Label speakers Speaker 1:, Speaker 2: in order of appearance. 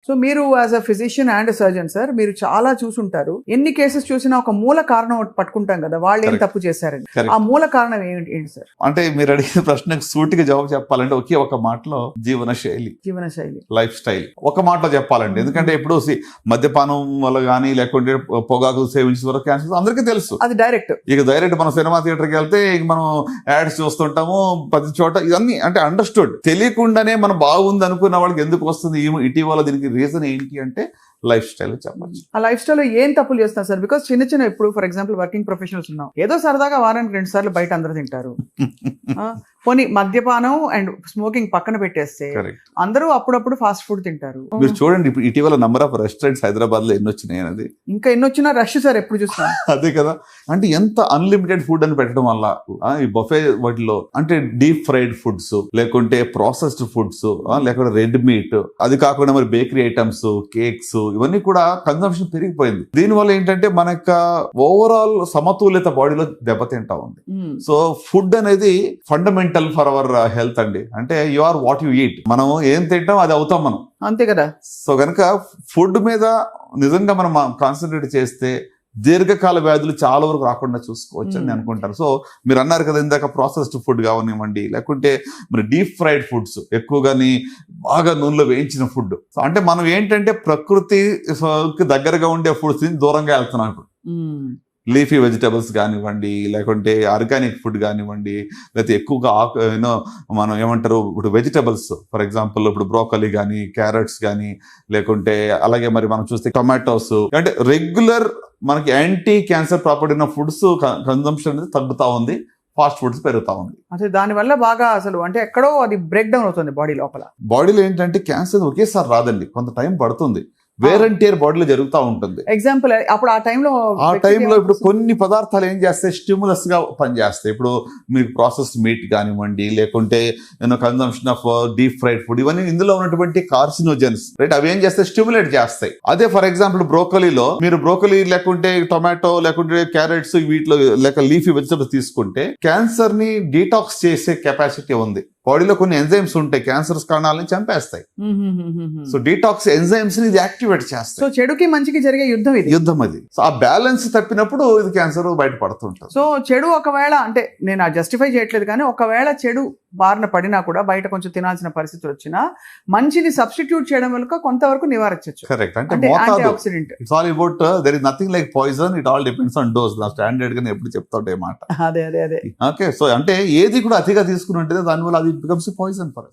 Speaker 1: So మీరు as a physician and surgeon sir, మీరు చాలా చూసుంటారు. ఎన్ని కేసెస్ చూసినా ఒక మూల కారణం ఒకటి పట్టుకుంటాం కదా, వాళ్ళు ఏం తప్పు చేశారని. ఆ మూల కారణం ఏంటి సార్?
Speaker 2: అంటే మీరు అడిగిన ప్రశ్నకు సూటిగా జవాబు చెప్పాలంటే ఒకే ఒక మాటలో జీవన శైలి, లైఫ్ స్టైల్. ఒక మాటలో చెప్పాలంటే, ఎందుకంటే ఇప్పుడు మద్యపానం వల్ల కానీ లేకుంటే పొగాకు సేవించిన వరకు క్యాన్సర్ అందరికీ తెలుసు,
Speaker 1: అది డైరెక్ట్.
Speaker 2: ఇక డైరెక్ట్ మనం సినిమా థియేటర్కి వెళ్తే ఇక మనం యాడ్స్ చూస్తుంటాము ప్రతి చోట. ఇవన్నీ అంటే అండర్స్టూడ్. తెలియకుండానే మనం బాగుంది అనుకున్న వాళ్ళకి ఎందుకు వస్తుంది ఇటీవల? దీనికి రీజన్ ఏంటి అంటే లైఫ్ స్టైల్ చెప్పచ్చు.
Speaker 1: ఆ లైఫ్ స్టైల్ ఏం తప్పులు చేస్తున్నారు సార్? బికాస్ చిన్న ఇప్పుడు ఫర్ ఎగ్జాంపుల్ వర్కింగ్ ప్రొఫెషనల్స్ ఉన్నాం, ఏదో సరదాగా వారానికి 2 సార్లు బయట అందరూ తింటారు. పోనీ మద్యపానం అండ్ స్మోకింగ్ పక్కన పెట్టేస్తే అందరూ అప్పుడప్పుడు ఫాస్ట్ ఫుడ్ తింటారు.
Speaker 2: మీరు చూడండి ఇప్పుడు ఇటీవల నంబర్ ఆఫ్ రెస్టారెంట్స్ హైదరాబాద్ లో ఎన్ని వచ్చినాయి అనేది.
Speaker 1: ఇంకా ఎన్ని వచ్చినా రష్ సార్, ఎప్పుడు చూసినా
Speaker 2: అదే కదా. అంటే ఎంత అన్లిమిటెడ్ ఫుడ్ అని పెట్టడం వల్ల ఈ బఫే వాటిలో అంటే డీప్ ఫ్రైడ్ ఫుడ్స్, లేకుంటే ప్రాసెస్డ్ ఫుడ్స్, లేకుంటే రెడ్ మీట్, అది కాకుండా మరి బేకరీ ఐటమ్స్, కేక్స్, ఇవన్నీ కూడా కన్సంప్షన్ పెరిగిపోయింది. దీనివల్ల ఏంటంటే మన యొక్క ఓవరాల్ సమతుల్యత బాడీలో దెబ్బతింటా ఉంది. సో ఫుడ్ అనేది ఫండమెంటల్ ఫర్ అవర్ హెల్త్ అండి. అంటే you are what you eat. మనం ఏం తింటాం అది అవుతాం మనం,
Speaker 1: అంతే కదా. సో
Speaker 2: గనక ఫుడ్ మీద నిజంగా మనం కాన్సన్ట్రేట్ చేస్తే దీర్ఘకాల వ్యాధులు చాలా వరకు రాకుండా చూసుకోవచ్చు అని అనుకుంటారు. సో మీరు అన్నారు కదా ఇందాక, ప్రాసెస్డ్ ఫుడ్ కావనివ్వండి, లేకుంటే మరి డీప్ ఫ్రైడ్ ఫుడ్స్, ఎక్కువగాని బాగా నూనెలో వేయించిన ఫుడ్. అంటే మనం ఏంటంటే ప్రకృతికి దగ్గరగా ఉండే ఫుడ్స్ ని దూరంగా వెళ్తున్నాం ఇప్పుడు. లీఫీ వెజిటబుల్స్ కానివ్వండి, లేకుంటే ఆర్గానిక్ ఫుడ్ కానివ్వండి, లేకపోతే ఎక్కువగా మనం ఏమంటారు ఇప్పుడు వెజిటబుల్స్, ఫర్ ఎగ్జాంపుల్ ఇప్పుడు బ్రోకలీ కానీ, క్యారెట్స్ కానీ, లేకుంటే అలాగే మరి మనం చూస్తే టొమాటోస్, అంటే రెగ్యులర్ మనకి యాంటీ క్యాన్సర్ ప్రాపర్టీ ఉన్న ఫుడ్స్ కన్సంప్షన్ అనేది తగ్గుతా ఉంది, ఫాస్ట్ ఫుడ్స్ పెరుగుతా ఉంది.
Speaker 1: అంటే దాని వల్ల బాగా అసలు అంటే ఎక్కడో అది బ్రేక్ డౌన్ అవుతుంది బాడీ లోపల.
Speaker 2: బాడీలో ఏంటంటే క్యాన్సర్ ఒకేసారి రాదండి, కొంత టైం పడుతుంది. వేర్ అండ్ టేర్ బాడీలో జరుగుతూ ఉంటుంది.
Speaker 1: ఎగ్జాంపుల్ అప్పుడు ఆ టైంలో
Speaker 2: ఇప్పుడు కొన్ని పదార్థాలు ఏం చేస్తాయి, స్టిమ్యులస్ గా పనిచేస్తాయి. ఇప్పుడు మీకు ప్రాసెస్ మీట్ కానివ్వండి, లేకుంటే consumption of deep fried food, ఇవన్నీ ఇందులో ఉన్నటువంటి కార్సినోజన్స్, రైట్, అవి ఏం చేస్తాయి, స్టిమ్యులేట్ చేస్తాయి. అదే ఫర్ ఎగ్జాంపుల్ బ్రోకలీలో మీరు బ్రోకలీ లేకుంటే టొమాటో లేకుంటే క్యారెట్స్, వీటిలో లేక లీఫీ వెజిటబుల్స్ తీసుకుంటే క్యాన్సర్ ని డీటాక్స్ చేసే కెపాసిటీ ఉంది. బాడీలో కొన్ని ఎంజైమ్స్ ఉంటాయి, క్యాన్సర్ కణాలను చంపేస్తాయి. సో డీటాక్స్ ఎంజైమ్స్ ని ఇది యాక్టివేట్ చేస్తాయి.
Speaker 1: సో చెడుకి మంచికి జరిగే యుద్ధం
Speaker 2: అది. సో ఆ బ్యాలెన్స్ తప్పినప్పుడు ఇది క్యాన్సర్ బయటపడుతుంటుంది.
Speaker 1: సో చెడు ఒకవేళ అంటే నేను జస్టిఫై చేయట్లేదు, కానీ ఒకవేళ చెడు బారిన పడినా కూడా బయట కొంచెం తినాల్సిన పరిస్థితులు వచ్చినా మంచిని సబ్స్టిట్యూట్ చేయడం వల్ల కొంతవరకు నివారించవచ్చు.
Speaker 2: కరెక్ట్. అంటే antioxidant. It's all about their is nothing like poison, it all depends on dose. నా స్టాండర్డ్ గా ఎప్పుడు చెప్తా ఉంటే మాట.
Speaker 1: అదే
Speaker 2: ఓకే. సో అంటే ఏది కూడా అతిగా తీసుకుని ఉంటే దానివల్ల అది బికమ్స్ పాయిజన్ ఫర్ us.